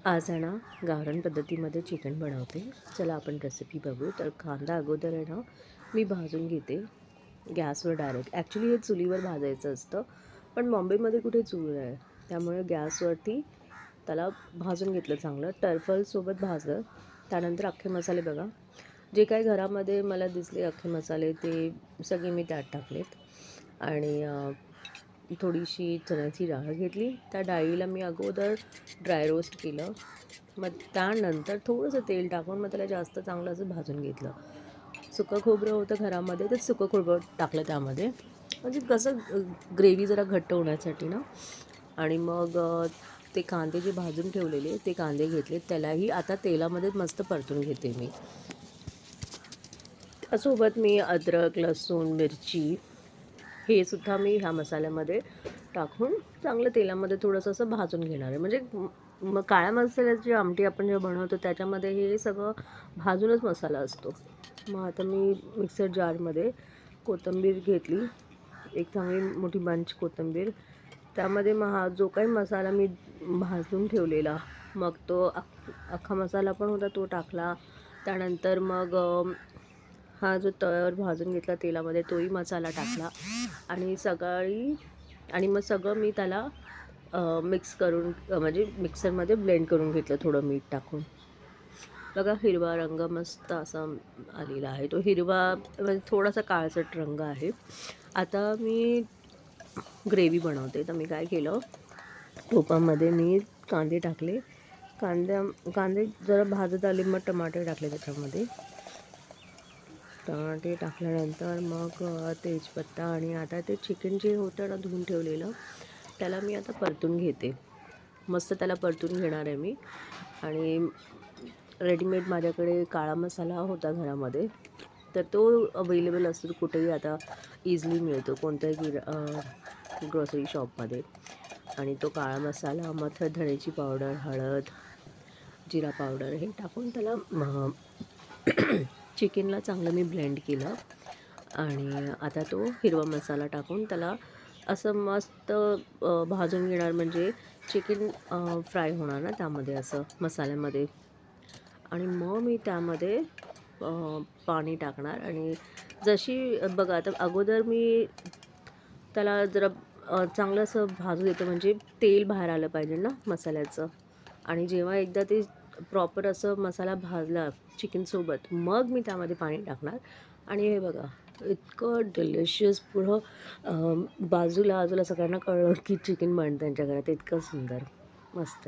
आज आहे ना गावरान पद्धतीमध्ये चिकन बनवते. चला आपण रेसिपी बघू. तर कांदा अगोदर आहे ना मी भाजून घेते गॅसवर डायरेक्ट. ॲक्च्युली हे चुलीवर भाजायचं असतं, पण बॉम्बेमध्ये कुठे चूल आहे, त्यामुळे गॅसवरती त्याला भाजून घेतलं चांगलं. टरफलसोबत भाजलं. त्यानंतर अख्खे मसाले बघा, जे काही घरामध्ये मला दिसले अख्खे मसाले ते सगळे मी त्यात टाकलेत. आणि थोडीशी चण्याची डाळ घेतली. त्या डाळीला मी अगोदर ड्राय रोस्ट केलं. मग त्यानंतर थोडंसं तेल टाकून मग त्याला जास्त चांगलं असं भाजून घेतलं. सुकं खोबरं होतं घरामध्ये, तर सुकं खोबरं टाकलं त्यामध्ये. म्हणजे कसं ग्रेव्ही जरा घट्ट होण्यासाठी ना. आणि मग ते कांदे जे भाजून ठेवलेले ते कांदे घेतले. त्यालाही आता तेलामध्ये मस्त परतून घेते मी. त्यासोबत मी अद्रक, लसूण, मिरची हे सुद्धा मी ह्या मसाल्यामध्ये टाकून चांगलं तेलामध्ये थोडंसं असं भाजून घेणार आहे. म्हणजे मग काळ्या मसाल्याची आमटी आपण जे बनवतो त्याच्यामध्ये हे सगळं भाजूनच मसाला असतो. मग आता मी मिक्सर जारमध्ये कोथिंबीर घेतली, एक चांगली मोठी बंच कोथिंबीर. त्यामध्ये मग हा जो काही मसाला मी भाजून ठेवलेला, मग तो अख्खा मसाला पण होता तो टाकला. त्यानंतर मग हा जो तव्यावर भाजून घेतला तेलामध्ये तोही मसाला टाकला. आणि मग सगळं मी त्याला मिक्स करून म्हणजे मिक्सरमध्ये ब्लेंड करून घेतलं थोडं मीठ टाकून. बघा हिरवा रंग मस्त असा आलेला आहे. तो हिरवा म्हणजे थोडासा काळसट रंग आहे. आता मी ग्रेव्ही बनवते. तर मी काय केलं, तुपामध्ये मी कांदे टाकले. कांदे जरा भाजत आले, मग टमाटे टाकले त्याच्यामध्ये. टमाटे टाकल्यानंतर मग तेजपत्ता आणि आता ते चिकन जे होतं ना धुवून ठेवलेलं, त्याला मी आता परतून घेते. मस्त त्याला परतून घेणार आहे मी. आणि रेडीमेड माझ्याकडे काळा मसाला होता घरामध्ये, तर तो अवेलेबल असतो कुठेही आता, इझिली मिळतो कोणत्याही ग्रोसरी शॉपमध्ये. आणि तो काळा मसाला, मग धण्याची पावडर, हळद, जिरा पावडर हे टाकून त्याला चिकनला चांगलं मी ब्लेंड केलं. आणि आता तो हिरवा मसाला टाकून त्याला असं मस्त भाजून घेणार. म्हणजे चिकन फ्राय होणार ना त्यामध्ये असं मसाल्यामध्ये. आणि मग मी त्यामध्ये पाणी टाकणार. आणि जशी बघा आता अगोदर मी त्याला जरा चांगलं असं भाजू देतो, म्हणजे तेल बाहेर आलं पाहिजे ना मसाल्याचं. आणि जेव्हा एकदा ते प्रॉपर असं मसाला भाजला चिकनसोबत, मग मी त्यामध्ये पाणी टाकणार. आणि हे बघा इतकं डिलिशियस पुढं बाजूला सगळ्यांना कळलं की चिकन बनतं त्यांच्या घरात. इतकं सुंदर, मस्त.